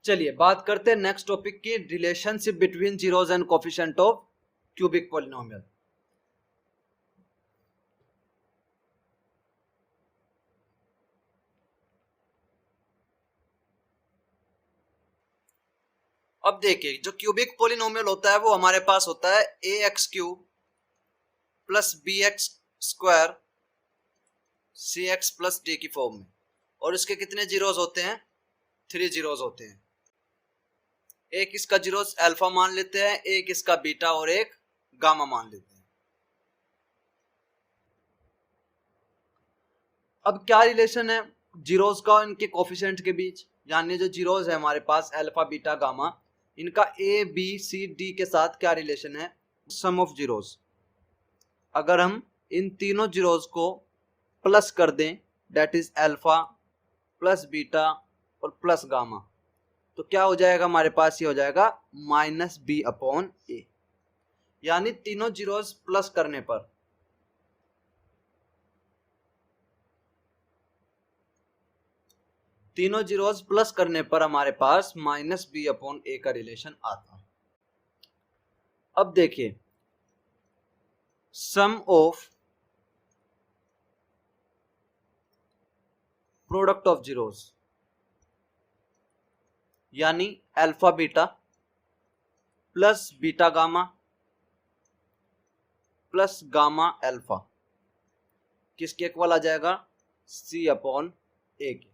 चलिए बात करते हैं नेक्स्ट टॉपिक की, relationship between zeros and coefficient of cubic polynomial. अब देखिए, जो क्यूबिक पॉलिनोमियल होता है वो हमारे पास होता है A x cube plus B x square C x plus D की फॉर्म में, और इसके कितने जीरोस होते हैं? 3 जीरोस होते हैं। एक इसका जीरोस अल्फा मान लेते हैं, एक इसका बीटा और एक गामा मान लेते हैं। अब क्या रिलेशन है जीरोस का इनके कोफिशिएंट के बीच? यानी जो जीरोस है हमारे पास अल्फा बीटा गामा, इनका ए बी सी डी के साथ क्या रिलेशन है? Sum of zeros. अगर हम इन तीनों जीरोस को प्लस कर दें, that is alpha plus beta और प्लस गामा, तो क्या हो जाएगा हमारे पास? ये हो जाएगा माइनस बी अपॉन ए। यानी तीनों जीरोस प्लस करने पर हमारे पास माइनस बी अपॉन ए का रिलेशन आता है। अब देखिए, sum of product of zeros यानी alpha beta plus beta gamma plus gamma alpha किसके इक्वल आ जाएगा? सी अपॉन ए के।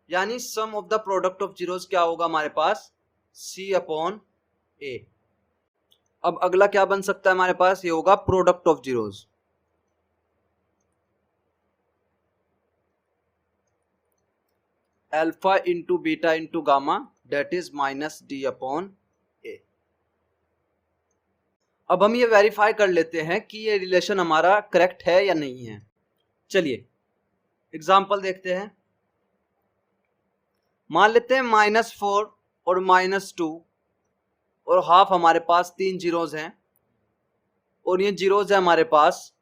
यानी sum of the product of zeros क्या होगा हमारे पास? सी अपॉन ए। अब अगला क्या बन सकता है हमारे पास? ये होगा product of zeros. Alpha into beta into gamma, that is minus D upon A. अब हम ये वेरीफाई कर लेते हैं कि ये रिलेशन हमारा करेक्ट है या नहीं है। चलिए एग्जाम्पल देखते हैं। मान लेते हैं -4 और -2 और हाफ हमारे पास 3 जीरोस हैं, और ये जीरोस है हमारे पास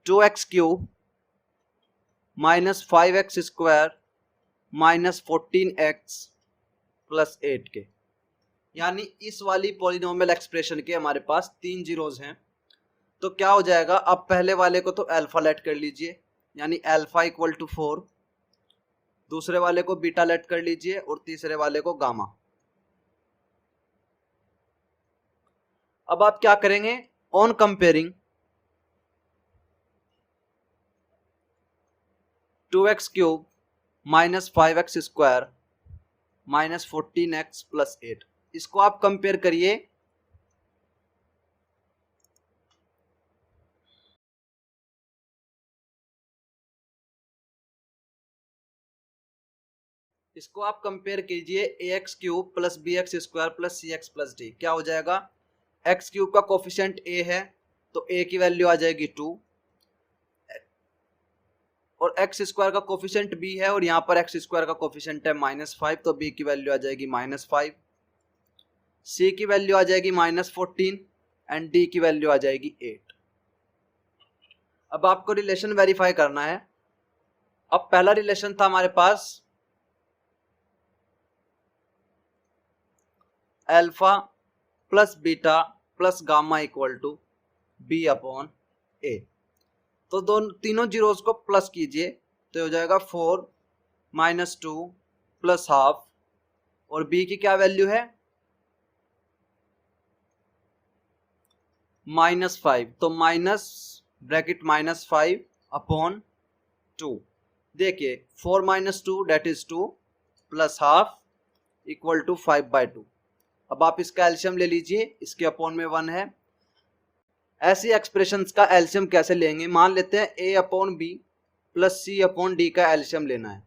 2x cube -5x square -14x plus 8 के। यानी इस वाली पॉलिनोमियल एक्सप्रेशन के हमारे पास 3 जीरोस हैं। तो क्या हो जाएगा? अब पहले वाले को तो अल्फा लेट कर लीजिए, यानी अल्फा इक्वल टू 4, दूसरे वाले को बीटा लेट कर लीजिए और तीसरे वाले को गामा। अब आप क्या करेंगे? On comparing 2x cube -5x square -14x plus 8, इसको आप कंपेयर करिए कीजिए a x cube plus B x square plus c x plus d. क्या हो जाएगा? एक्स क्यूब का कोफिशिएंट ए है तो ए की वैल्यू आ जाएगी 2, और एक्स स्क्वायर का कोफिशिएंट बी है और यहाँ पर एक्स स्क्वायर का कोफिशिएंट है -5, तो बी की वैल्यू आ जाएगी -5, सी की वैल्यू आ जाएगी -14 एंड डी की वैल्यू आ जाएगी 8। अब आपको रिलेशन वेरीफाई करना है। अब पहला रिलेशन था हमारे पास alpha plus beta plus gamma equal to b upon a. तो तीनों जीरोस को प्लस कीजिए तो हो जाएगा 4 -2 प्लस हाफ, और बी की क्या वैल्यू है? -5, तो माइनस ब्रैकेट -5 अपॉन 2। देखिए 4 - 2 that is 2 plus half equal to 5/2। अब आप इसका एलसीएम ले लीजिए, इसके अपॉन में 1 है। ऐसी एक्सप्रेशंस का एलसीएम कैसे लेंगे? मान लेते हैं a upon b plus c upon d का एलसीएम लेना है।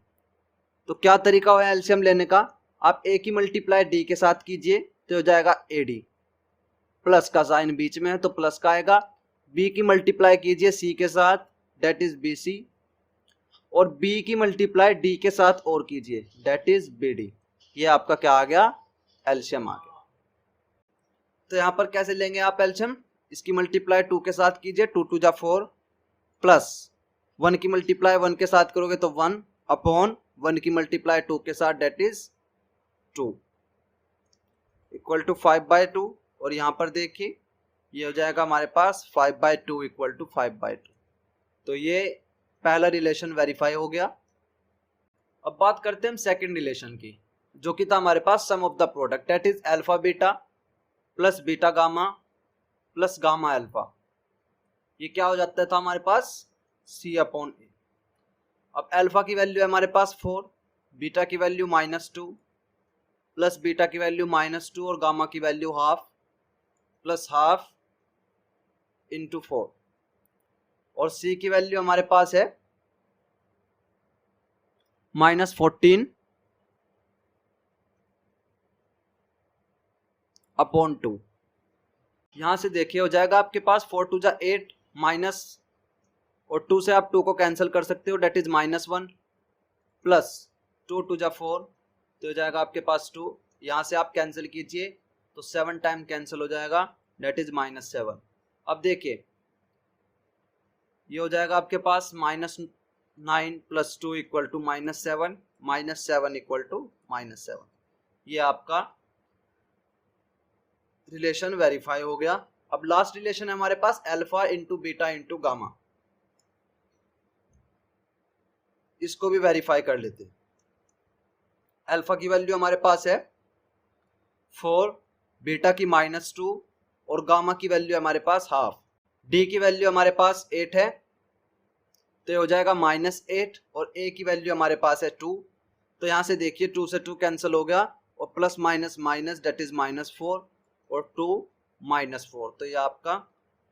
तो क्या तरीका है एलसीएम लेने का? आप a की मल्टीप्लाई d के साथ कीजिए तो हो जाएगा ad, प्लस का साइन बीच में है तो प्लस का आएगा। b की मल्टीप्लाई कीजिए c के साथ, डेट इज bc, और b की मल्टीप्लाई d के साथ और कीजिए, डेट इज bd। ये आपका क्या आ गया? एलसीएम आ गया। तो यहां पर कैसे लेंगे आप एलसीएम? इसकी मल्टीप्लाई 2 के साथ कीजिए, 2 2 जा 4, प्लस 1 की मल्टीप्लाई 1 के साथ करोगे तो 1 अपॉन 1 की मल्टीप्लाई 2 के साथ, डेट इज 2 इक्वल टू 5/2, और यहाँ पर देखिए ये हो जाएगा हमारे पास 5/2 इक्वल टू 5/2। तो ये पहला रिलेशन वेरीफाई हो गया। अब बात करते हैं हम सेकंड रिलेशन की, जो कि था हमारे पास sum of the product, that is alpha beta plus beta gamma plus gamma alpha. ये क्या हो जाता था हमारे पास C/A। अब अल्फा की वैल्यू है हमारे पास 4, बीटा की वैल्यू -2, प्लस बीटा की वैल्यू -2 और गामा की value half, plus half into 4, और C की वैल्यू हमारे पास है -14 अपॉन 2। यहां से देखिए हो जाएगा आपके पास 4 2 जा 8 माइनस, और 2 से आप 2 को कैंसिल कर सकते हो, डेट इज -1, प्लस 2 2 जा 4, तो हो जाएगा आपके पास 2। यहां से आप कैंसिल कीजिए तो 7 टाइम कैंसिल हो जाएगा, डेट इज -7। अब देखिए ये हो जाएगा आपके पास -9 plus 2 equal to -7, -7 equal to -7। ये आपका रिलेशन वेरीफाई हो गया। अब लास्ट रिलेशन है हमारे पास alpha into beta into gamma, इसको भी वेरीफाई कर लेते हैं। अल्फा की वैल्यू हमारे पास है 4, बीटा की -2 और गामा की वैल्यू हमारे पास हाफ, डी की वैल्यू हमारे पास 8 है, तो ये हो जाएगा -8, और ए की वैल्यू हमारे पास है 2, तो यहां से देखिए 2 से 2 कैंसिल हो गया, और plus minus minus that is -4 और 2 -4, तो ये आपका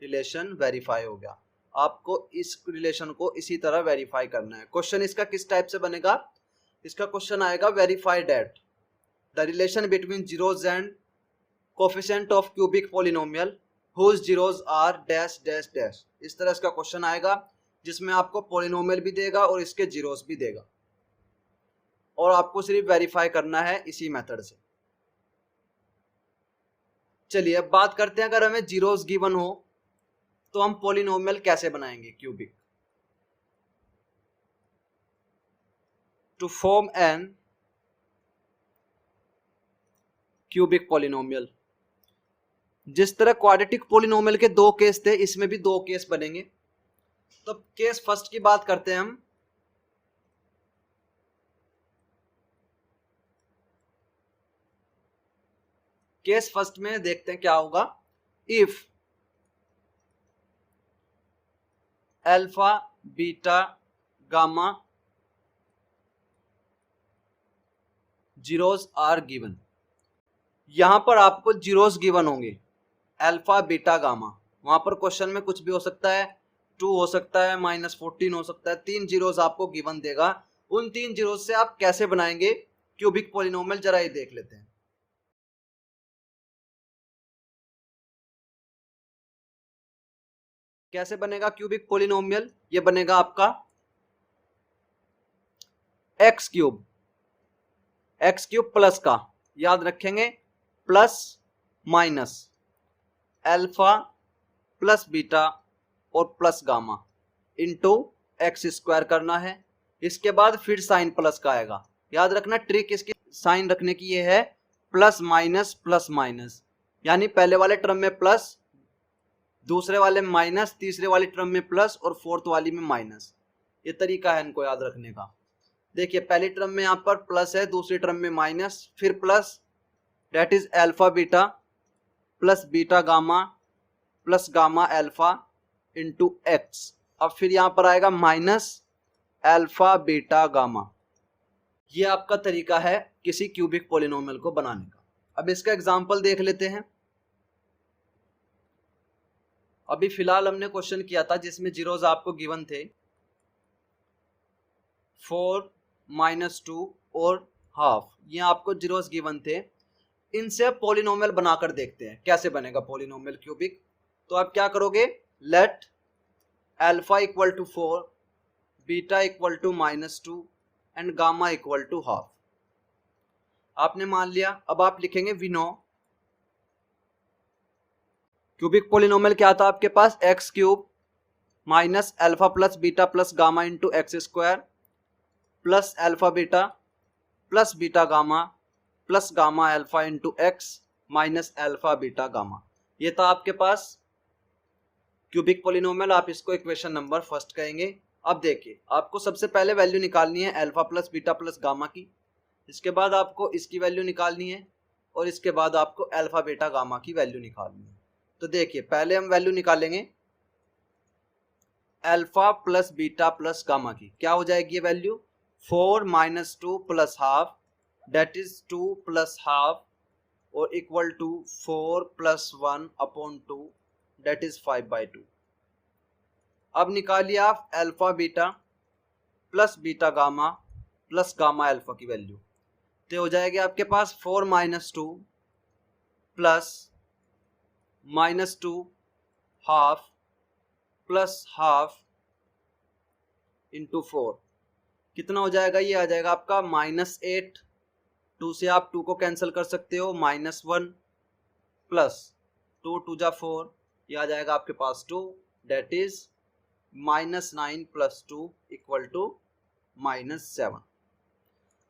रिलेशन वेरीफाई हो गया। आपको इस रिलेशन को इसी तरह वेरीफाई करना है। क्वेश्चन इसका किस टाइप से बनेगा, इसका क्वेश्चन आएगा verify that the relation between zeros and coefficient of cubic polynomial whose zeros are dash dash dash. इस तरह इसका क्वेश्चन आएगा, जिसमें आपको पॉलिनोमियल भी देगा और इसके जीरोस भी देगा, और आपको सिर्फ वेरीफाई करना है इसी मेथड से। चलिए अब बात करते हैं, अगर हमें जीरोस गिवन हो तो हम पॉलिनोमियल कैसे बनाएंगे cubic. To form an cubic polynomial, जिस तरह क्वाड्रेटिक पॉलिनोमियल के 2 केस थे, इसमें भी 2 केस बनेंगे। तो केस फर्स्ट की बात करते हैं हम। केस फर्स्ट में देखते हैं क्या होगा। If alpha beta gamma zeros are given, यहां पर आपको जीरोस गिवन होंगे, अल्फा बीटा गामा। वहां पर क्वेश्चन में कुछ भी हो सकता है, 2 हो सकता है, -14 हो सकता है, 3 जीरोस आपको गिवन देगा। उन 3 जीरोस से आप कैसे बनाएंगे क्यूबिक पॉलिनोमियल, जरा ये देख लेते हैं। कैसे बनेगा क्यूबिक पॉलिनोमियल, ये बनेगा आपका x³ प्लस का, याद रखेंगे, plus minus alpha plus beta और प्लस गामा इंटू x² करना है। इसके बाद फिर साइन प्लस का आएगा। याद रखना ट्रिक इसकी साइन रखने की ये है, प्लस माइनस, यानी पहले वाले टर्म में प्लस, दूसरे वाले में माइनस, तीसरे वाली टर्म में प्लस और फोर्थ वाली में माइनस। ये तरीका है इनको याद रखने का। देखिए पहली टर्म में यहाँ पर प्लस है, दूसरी टर्म में माइनस, फिर plus, that is alpha beta plus beta gamma plus gamma alpha into x. अब फिर यहाँ पर आएगा माइनस अल्फा बीटा गामा। ये आपका तरीका है किसी क्यूबिक पॉलिनोमियल को बनाने का। अब इसका एग्जांपल देख लेते हैं। अभी फिलहाल हमने क्वेश्चन किया था जिसमें जीरोज आपको गिवन थे 4, -2 और हाफ, ये आपको जीरोज गिवन थे। इनसे पॉलिनोमियल बनाकर देखते हैं कैसे बनेगा पॉलिनोमियल क्यूबिक। तो आप क्या करोगे, let alpha equal to 4, beta equal to -2 and gamma equal to half. आपने मान लिया। अब आप लिखेंगे वी नो क्यूबिक पॉलिनोमियल क्या था आपके पास, x³ minus alpha plus beta plus gamma into x² plus alpha beta plus beta gamma plus gamma alpha into x minus alpha beta gamma. ये था आपके पास क्यूबिक पॉलिनोमियल, आप इसको इक्वेशन नंबर फर्स्ट कहेंगे। अब देखिए आपको सबसे पहले वैल्यू निकालनी है alpha plus beta plus gamma की, इसके बाद आपको इसकी वैल्यू निकालनी है और इसके बाद आपको अल्फा बीटा गामा की वैल्यू निकालनी है। तो देखिए पहले हम वैल्यू निकालेंगे alpha plus beta plus gamma की। क्या हो जाएगी ये value? 4 minus 2 plus half that is 2 plus half और equal to 4 plus 1 upon 2 that is 5/2। अब निकालिए आप alpha beta plus beta gamma plus gamma alpha की वैल्यू। तो हो जाएगी आपके पास 4 minus 2 plus minus 2 half plus half into 4 कितना हो जाएगा? ये आ जाएगा आपका -8। 2 से आप 2 को कैंसिल कर सकते हो, -1 प्लस 2 2 जा 4, ये आ जाएगा आपके पास 2 that is -9 plus 2 equal to -7।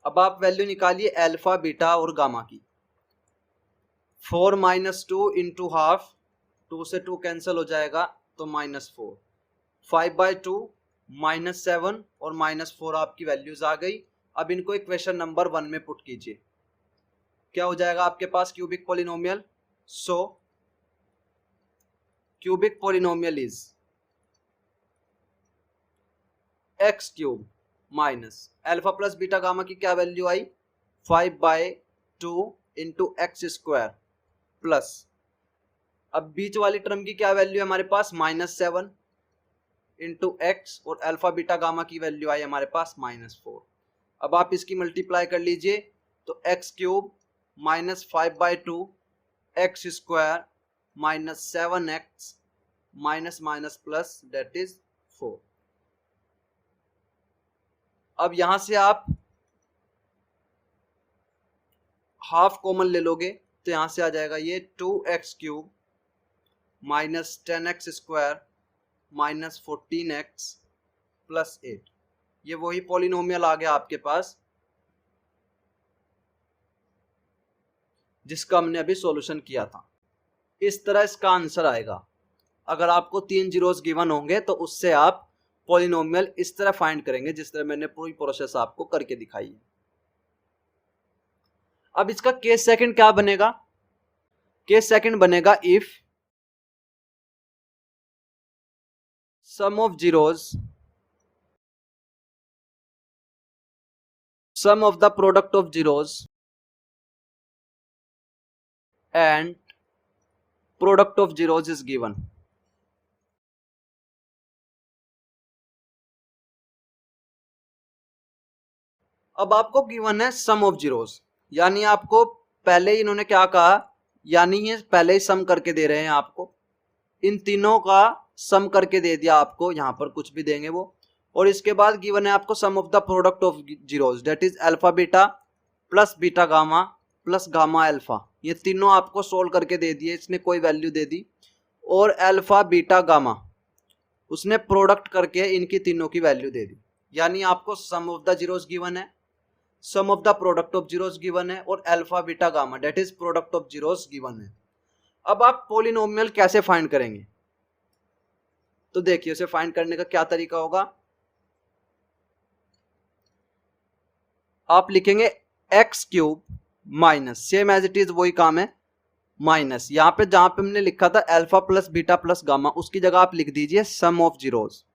अब आप वैल्यू निकालिए अल्फा बीटा और गामा की। 4 माइनस 2 इंटू हाफ, 2 से 2 कैंसिल हो जाएगा तो -4, 5/2 -7 और -4 आपकी वैल्यूज आ गई। अब इनको इक्वेशन नंबर 1 में पुट कीजिए। क्या हो जाएगा आपके पास cubic polynomial? So cubic polynomial is x cube minus alpha plus beta gamma की क्या वैल्यू आई? 5/2 इंटू एक्स स्क्वायर प्लस, अब बीच वाली टर्म की क्या वैल्यू है हमारे पास? -7 इंटू एक्स और अल्फा बीटा गामा की वैल्यू आई हमारे पास -4। अब आप इसकी मल्टीप्लाई कर लीजिए तो x cube minus 5/2 x square minus 7x minus minus plus that is 4। अब यहां से आप हाफ कॉमन ले लोगे तो यहां से आ जाएगा ये 2x cube minus 10x square minus 14x plus 8। ये वही पॉलिनोमियल आ गया आपके पास जिसका हमने अभी सॉल्यूशन किया था। इस तरह इसका आंसर आएगा। अगर आपको 3 जीरोस गिवन होंगे तो उससे आप पॉलिनोमियल इस तरह फाइंड करेंगे जिस तरह मैंने पूरी प्रोसेस आपको करके दिखाई है। अब इसका केस सेकंड क्या बनेगा? केस सेकंड बनेगा if sum of zeros, sum of the product of zeros and product of zeros is given। अब आपको गिवन है सम ऑफ जीरोस, यानी आपको पहले ही इन्होंने क्या कहा, यानी ये पहले ही सम करके दे रहे हैं आपको, इन तीनों का सम करके दे दिया आपको, यहां पर कुछ भी देंगे वो। और इसके बाद गिवन है आपको sum of the product of zeros that is alpha beta plus beta gamma plus gamma alpha. ये तीनों आपको सोल्व करके दे दिए, इसने कोई वैल्यू दे दी और अल्फा बीटा गामा उसने प्रोडक्ट करके इनकी तीनों की वैल्यू दे दी। यानी आपको sum of the zeros given है, sum of the product of zeros given है और alpha beta gamma that is product of zeros given है। अब आप पॉलिनोमियल कैसे फाइंड करेंगे? तो देखिए उसे फाइंड करने का क्या तरीका होगा। आप लिखेंगे x cube minus, same as it is वही काम है, माइनस यहां पे जहां पे हमने लिखा था alpha plus beta plus gamma उसकी जगह आप लिख दीजिए sum of zeros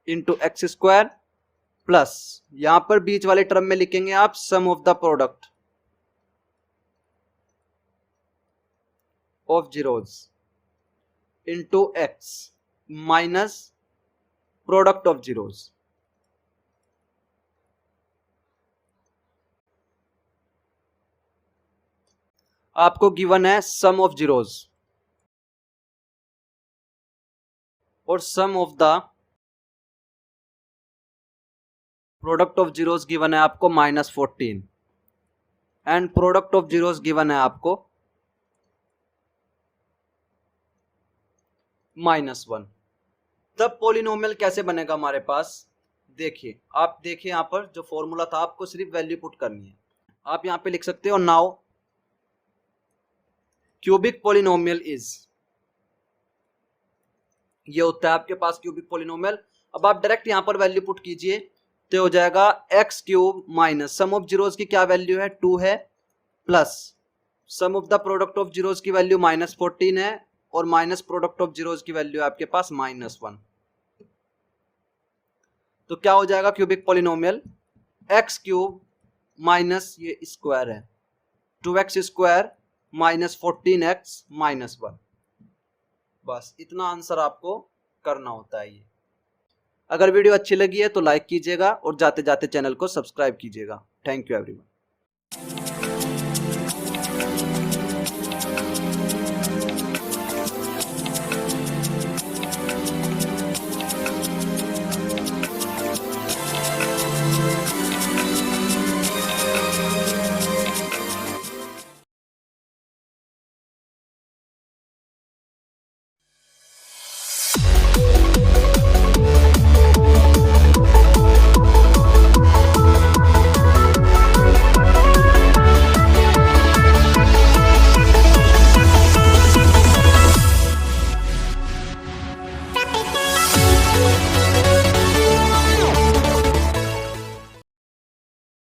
into x square plus यहां पर बीच वाले टर्म में लिखेंगे आप sum of the product of zeros into x minus product of zeros. आपको गिवन है सम ऑफ जीरोस और sum of the product of zeros given है आपको -14 and product of zeros given है आपको -1। तब पॉलिनोमियल कैसे बनेगा हमारे पास? देखिए आप देखिए यहाँ पर जो फॉर्मूला था आपको सिर्फ वैल्यू पुट करनी है। आप यहाँ पे लिख सकते हो नाउ क्यूबिक पॉलिनोमियल इज, ये होता है आपके पास क्यूबिक पॉलिनोमियल। अब आप डायरेक्ट यहाँ पर वैल्यू पुट कीजिए तो हो जाएगा x cube minus sum of zeros की क्या वैल्यू है 2 है, plus sum of the product of zeros की वैल्यू -14 है और माइनस प्रोडक्ट ऑफ जीरोस की वैल्यू आपके पास -1। तो क्या हो जाएगा cubic polynomial x cube minus ये स्क्वायर है 2x square minus 14x minus 1। बस इतना आंसर आपको करना होता है ये। अगर वीडियो अच्छी लगी है तो लाइक कीजिएगा और जाते जाते चैनल को सब्सक्राइब कीजिएगा। Thank you everyone.